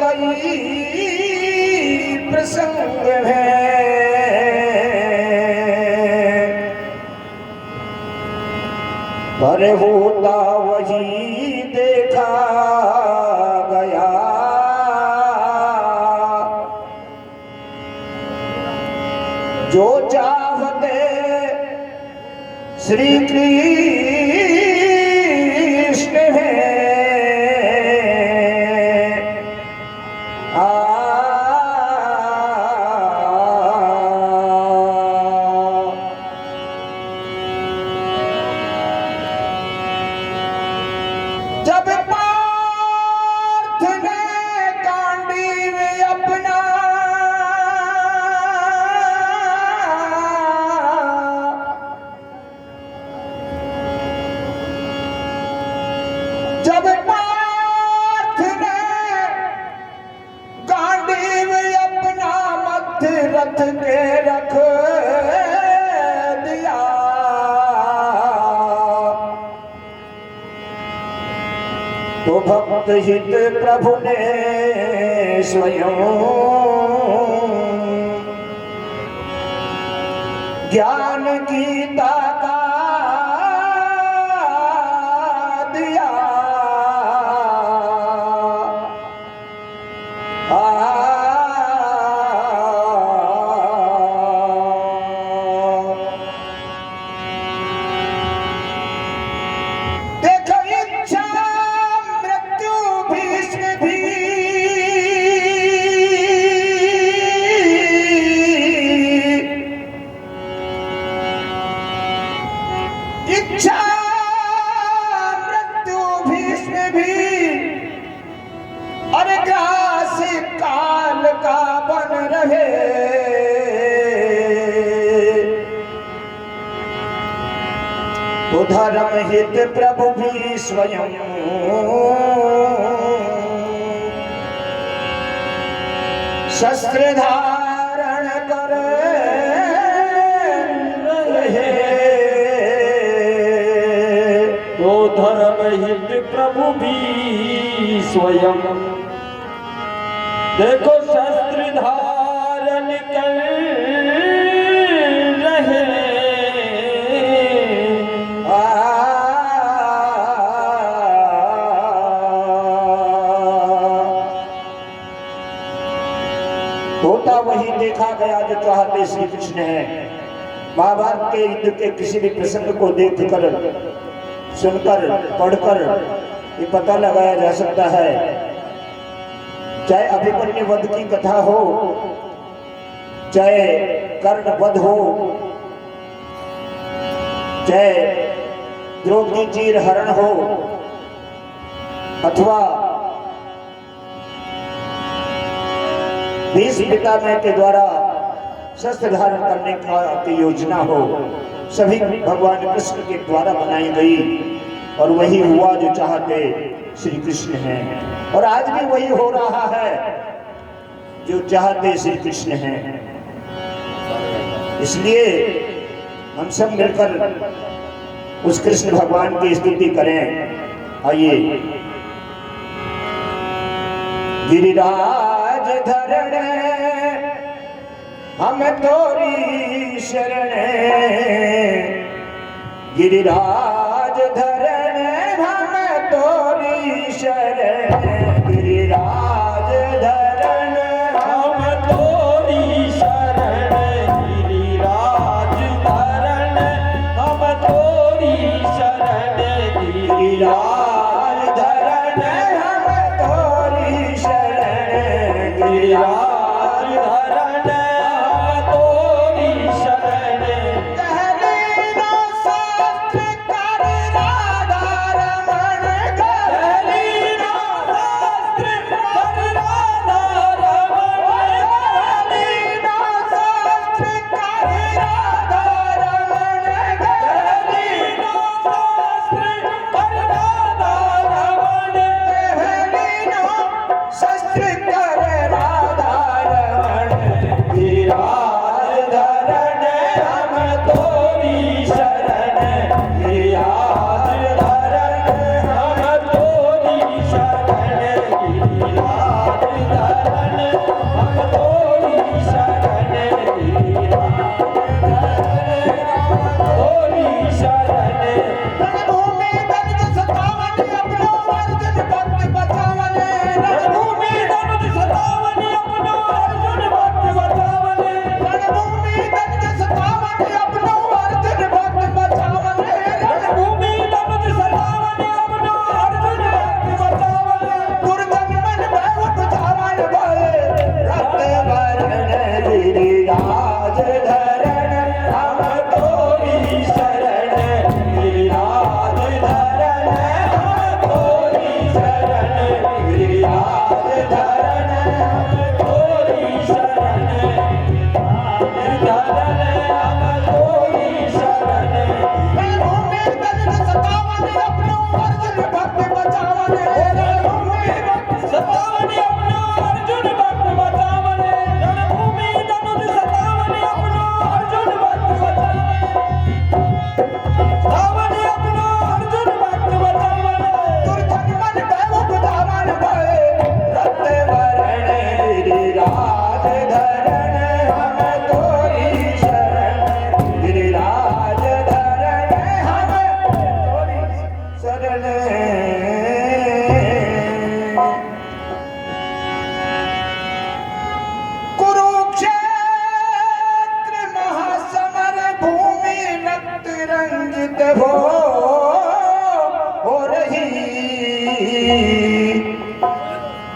कई प्रसंग हैं, पर होता वही देखा गया। जो चाहते श्री कृष्ण हैं, जब पार्थ ने गांडीव अपना जब पार्थ ने गांडीव अपना मध्य रथ के रख दिया, तो भक्त हित प्रभु ने स्वयं ज्ञान गीता का दिया। देखो इच्छा मृत्यु भीष्म भी इच्छा मृत्यु भीष्म भी और ग्रास काल का बन रहे। तो धर्म हित प्रभु भी स्वयं शस्त्र धारण कर रहे। तो धर्म हित प्रभु भी स्वयं देखो शस्त्र धारण कर रहे। होता वही देखा गया जो चाहते श्री कृष्ण है। महाभारत के युद्ध के किसी भी प्रसंग को देखकर, सुनकर, पढ़कर ये पता लगाया जा सकता है, चाहे अभिमन्यु वध की कथा हो, चाहे कर्ण वध हो, चाहे द्रौपदी चीर हरण हो, अथवा भीष्म पितामह के द्वारा शस्त्र धारण करने की योजना हो, सभी भगवान कृष्ण के द्वारा बनाई गई और वही हुआ जो चाहते श्री कृष्ण हैं। और आज भी वही हो रहा है जो चाहते श्री कृष्ण हैं। इसलिए हम सब मिलकर उस कृष्ण भगवान की स्तुति करें। आइए। गिरिराज धरण हम तोरी शरण, गिरिराज धरण हम तोरी शरण, गिरिराज धरण हम तोरी शरण, गिरिराज धरण हम तोरी शरण, गिरिराज धरण हम तोरी शरण, गिरिराज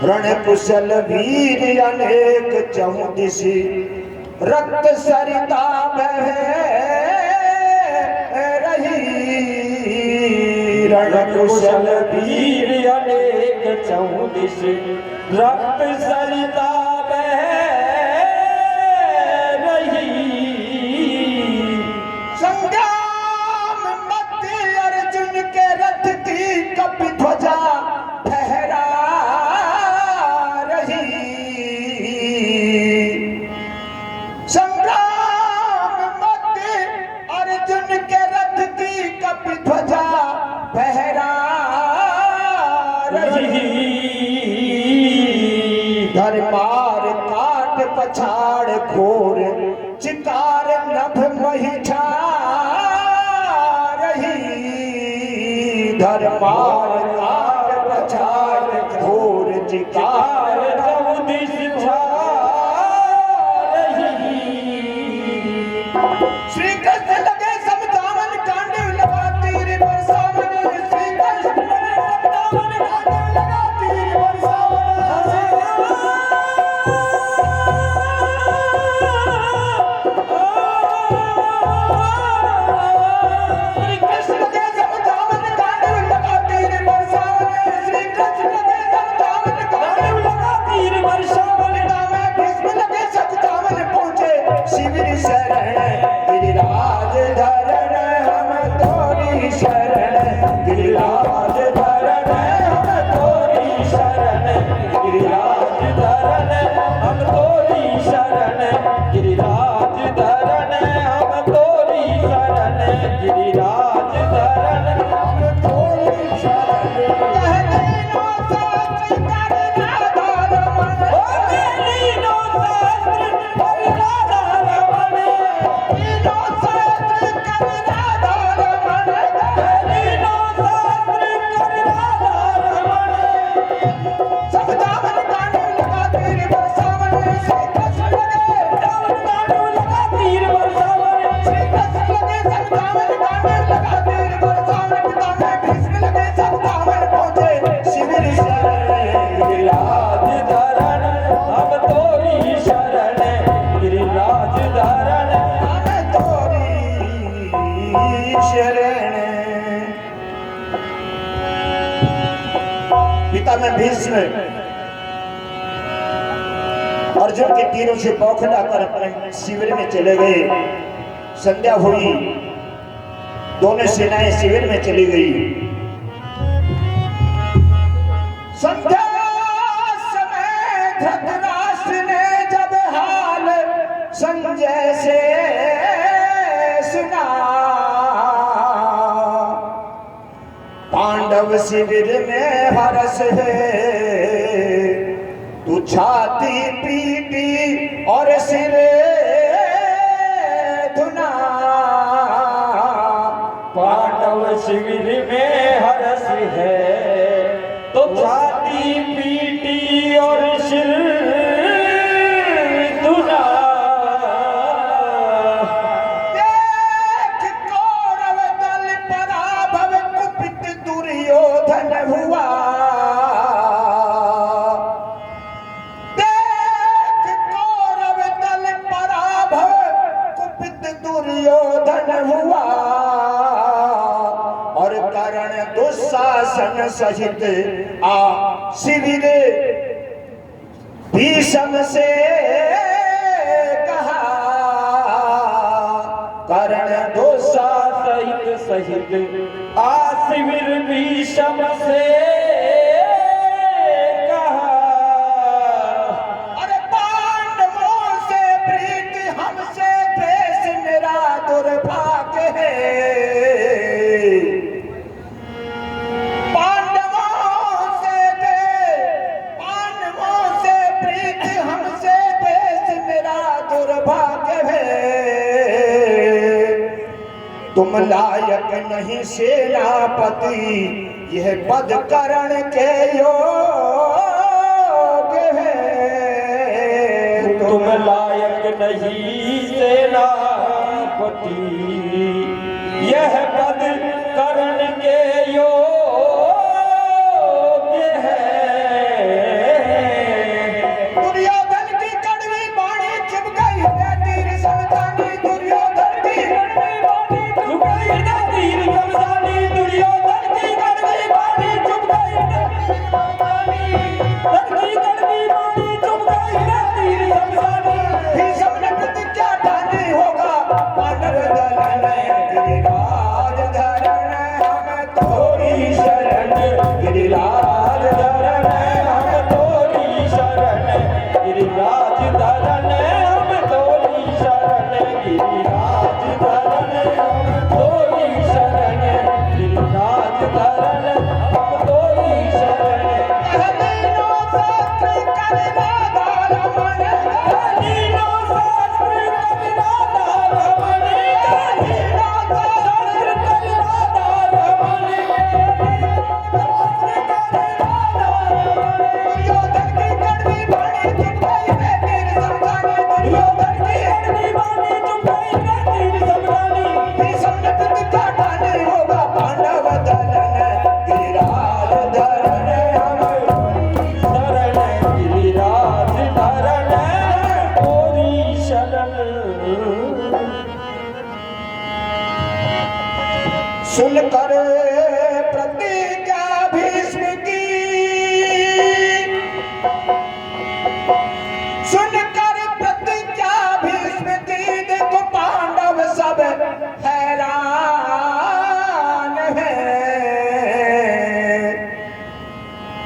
रण कुशल वीर अनेक चहुदिशी रक्त सरिता बह रही। रण कुशल वीर वीर अनेक चौदिश रक्त सरिता बह रही। संग्राम मध्य अर्जुन के रथ की कपि ध्वजा फहरा रही। संग्राम मध्य अर्जुन के रथ की कपि ध्वजा फहरा रही। धर्मार काट पछाड़ खोर चिकार नभ महिषा रही। धर्मार काट पछाड़ खोर चिकार चौदिश छा रही। श्री कृष्ण लगे समझावन कांडव लगा तीर बरसावन। श्री कृष्ण लगे समझावन कांडव लगा तीर बरसावन। श्री कृष्ण लगे समझावन कांडव लगा तीर बरसावन। श्री कृष्ण लगे समझावन कांडव लगा तीर बरसावन। में भीष्म लगे समझावन पहुंचे शिविर शरण गिरिराज धरण हम तोरी शरण। गिरिराज धरण हम तोरी शरण। गिरिराज धरण हम तोरी शरण। गिरिराज धरण हम तोरी शरण। गिरिराज धरण हम तोरी शरण। कहने नो शास्त्र कर राधा रमण। लीनो शास्त्र पर राधा रमण। लीनो शास्त्र कर राधा रमण। लीनो शास्त्र कर राधा रमण। समझावन कांडव लगा तीर बरसावन। श्री कृष्ण लगे कांडव लगा तीर बरसावन। श्री कृष्ण लगे समझावन कांडव लगा तीर बरसावन। पिता में भीष्म लगे समझावन पहुंचे शिविर शरण गिरिराज धरण हम तोरी शरण। गिरिराज धरण हम तोरी शरण। पिता में भीष्म अर्जुन के तीरों से बौखला कर अपने शिविर में चले गए। संध्या हुई, दोनों सेनाएं शिविर में चली गई। संध्या समय धृतराष्ट्र ने जब हाल संजय से सुना। पांडव शिविर में हर्ष है तू छाती पीटी और सिर धुना। पांडव शिविर में हर्ष है तो छाती पीटी और सिर धुना। देख कौरव दल पराभव कुपित दुर्योधन हुआ। देख कौरव दल पराभव कुपित दुर्योधन हुआ। और कर्ण दुशासन सहित आ शिविर भीषम से कहा। कर्ण दोषा सहित सहित आ शिविर भीषम से कहा। अरे पांडवों से प्रीति हमसे द्वेष मेरा दुर्भाग्य है। पांडवों से प्रीति हमसे द्वेष मेरा दुर्भाग्य है। तुम लायक नहीं सेनापति यह पद करण के योग्य है। तुम लायक नहीं सेनापति यह पद करण के योग्य है। गई ना तीर समझानी दुर्योधन की कड़वी बाणी चुप गई लड़की कड़वी बाणी चुप गई ना तीर समझानी भीष्म ने प्रतिज्ञा ठानी होगा पांडव दल में गिरिराज धरण हम तोरी शरण गिरिराज धरण हम तोरी शरण गिरिराज धरण हम तोरी शरण गिरिराज धरण हम तोरी शरण गिरिराज धरण हम तोरी शरण हमीनो शास्त्र करना दारमण लीनो शास्त्र करना दारमण हमीनो शास्त्र करना दारमण दुर्योधन की कड़वी बाणी चुप गई रे तीर समझानी दुर्योधन की कड़वी बाणी चुप गई ना तीर समझानी भीष्म ने प्रतिज्ञा ठानी होगा पांडव दल में गिरिराज धरण हम शरण गिरिराज धरण तोरी शरण सुनकर प्रतिज्ञा भीष्म की सुनकर प्रतिज्ञा भीष्म की देखो पांडव सब हैरान है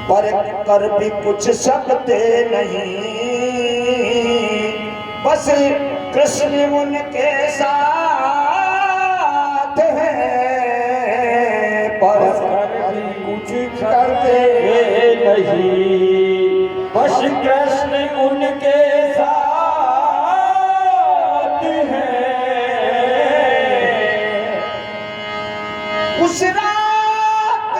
पर कर भी कुछ सकते नहीं बस कृष्ण उनके साथ है पर कुछ करते नहीं बस कृष्ण उनके साथ हैं उस रात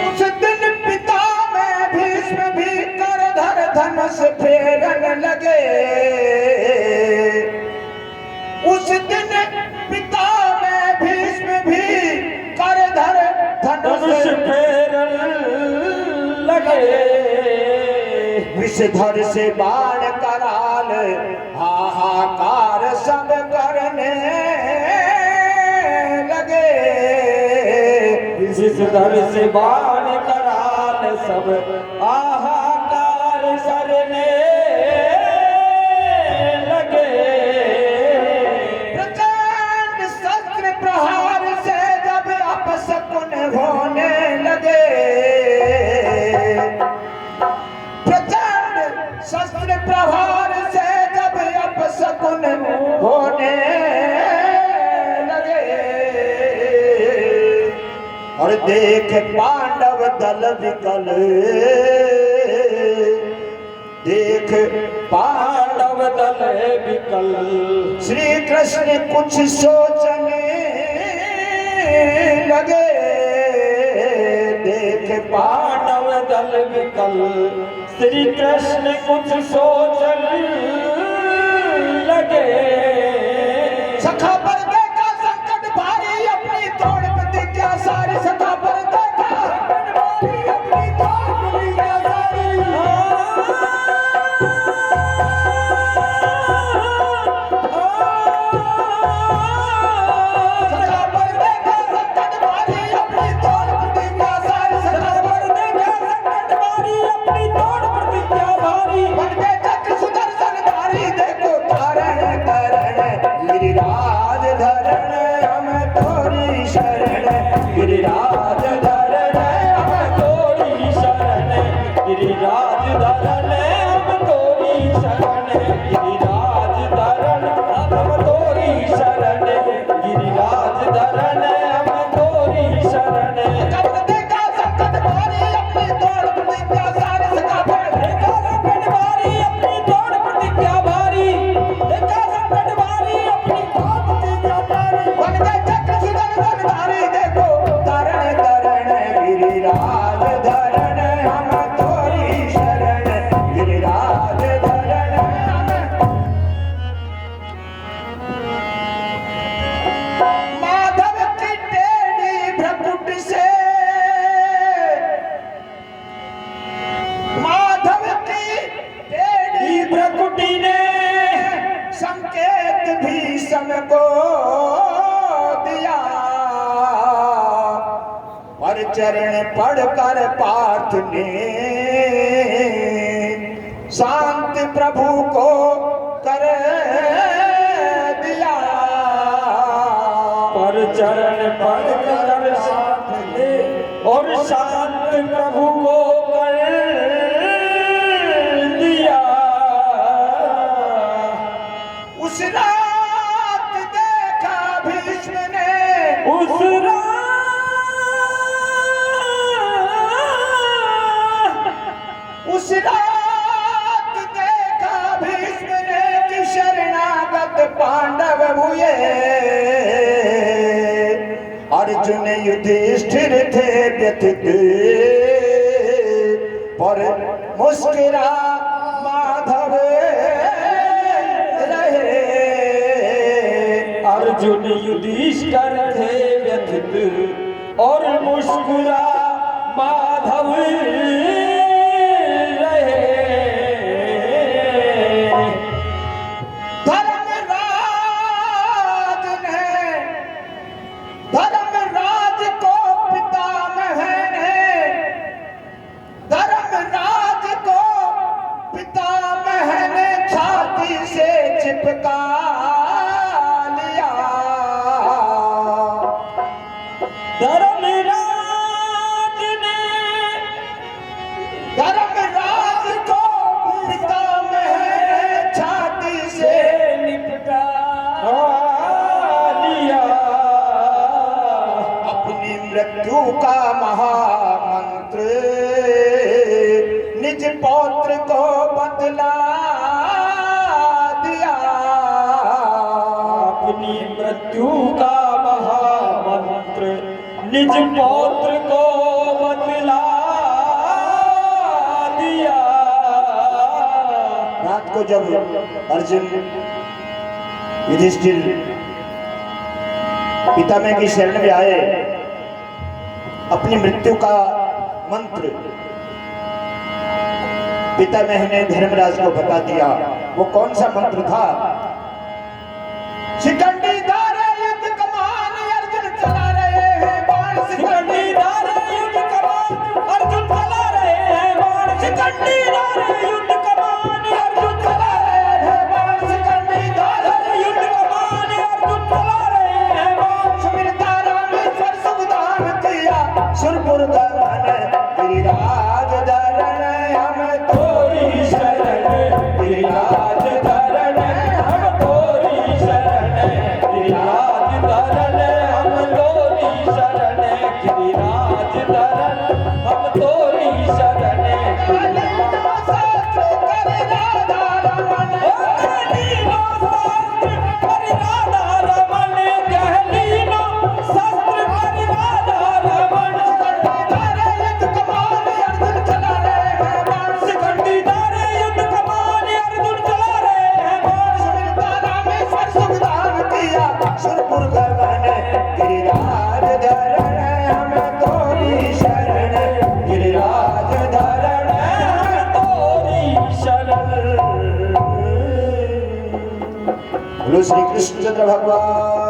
उस दिन पिता में भीष्म भी करधर धनुष फेरन लगे उस दिन पिता में भीष्म भी करधर धनुष धनुष फेरन लगे विषधर से बाण कराल हाहाकार सब करने लगे जिस दर से बाण कराल सब आहाकार करने लगे प्रचंड शस्त्र प्रहार से जब अपशकुन होने लगे प्रचंड शस्त्र प्रहार से जब अपशकुन होने लगे और देख पांडव दल विकल देख पांडव दल विकल श्री कृष्ण कुछ सोचने लगे देख पांडव दल विकल श्री कृष्ण कुछ सोचने लगे सखा पर देखा संकट भारी अपनी तोड़ प्रतिज्ञा सारी सखा पर देखा संकट भारी अपनी तोड़ प्रतिज्ञा सारी सखा पर देखा संकट भारी अपनी तोड़ प्रतिज्ञा सारी सखा पर देखा संकट भारी अपनी तोड़ प्रतिज्ञा भारी बन गए चक्र सुदर्शन धारी देखो तारण करण गिरिराज धरण हम तोरी शरण गिरिराज धरण हम तोरी शरण गिरिराज धरण हम तोरी शरण गिरिराज धरण हम तोरी शरण गिरिराज धरण हम तोरी शरण कब देखा संकट भारी अपनी तोड़ प्रतिज्ञा सारी सखा पर देखा संकट भारी अपनी तोड़ प्रतिज्ञा भारी देखा संकट भारी अपनी तोड़ प्रतिज्ञा भारी बन गए चक्र सुदर्शन धारी देखो तारण करण को दिया, पर चरण पढ़कर पार्थ ने शांत प्रभु को कर दिया। पर चरण पढ़कर साथ ले और शांत प्रभु को कर दिया। उस रात देखा भीष्म ने, उस रात देखा भीष्म ने कि शरणागत पांडव हुए। अर्जुन युधिष्ठिर थे व्यथित, पर मुस्कुरा माधव रहे। अर्जुन युधिष्ठिर थे व्यथित और मुस्कुरा माधव रहे। धर्मराज को पितामह ने छाती से चिपका लिया। धर्मराज को पितामह ने छाती से निपटा लिया। अपनी मृत्यु का महामंत्र निज पौत्र को बतला दिया। अपनी मृत्यु का महामंत्र निज पौत्र को बतला दिया। रात को जब अर्जुन युधिष्ठिर पितामह की शरण में आए, अपनी मृत्यु का मंत्र पितामह ने धर्मराज को बता दिया। वो कौन सा मंत्र था? शिखंडी धारे युद्ध कमान अर्जुन चला रहे हैं बाण। शिखंडी धारे युद्ध कमान अर्जुन चला रहे हैं बाण। शिखंडी धारे युद्ध कमान अर्जुन चला रहे हैं बाण। शिखंडी धारे युद्ध कमान अर्जुन चला रहे हैं बाण। सुमिरता रामेश्वर सुखदान किया, सुरपुर गगन गिरिराज धरण हम तोरी शरण गिरिराज धरण हम तोरी शरण गिरिराज धरण हम तोरी शरण गिरिराज धरण हम तोरी शरण। लीला शास्त्र कर राधा रमन, लीला शास्त्र कर राधा रमन, लीला शास्त्र कर राधा रमन। शिखंडी धारे युद्ध कमान अर्जुन चला रहे हैं बाण। सुमिरता रामेश्वर सुखदान किया, सुरपुर गगन गिरिराज धरण हम तोरी शरण गिरिराज धरण हम तोरी शरण। बोलो श्री कृष्णचंद्र भगवान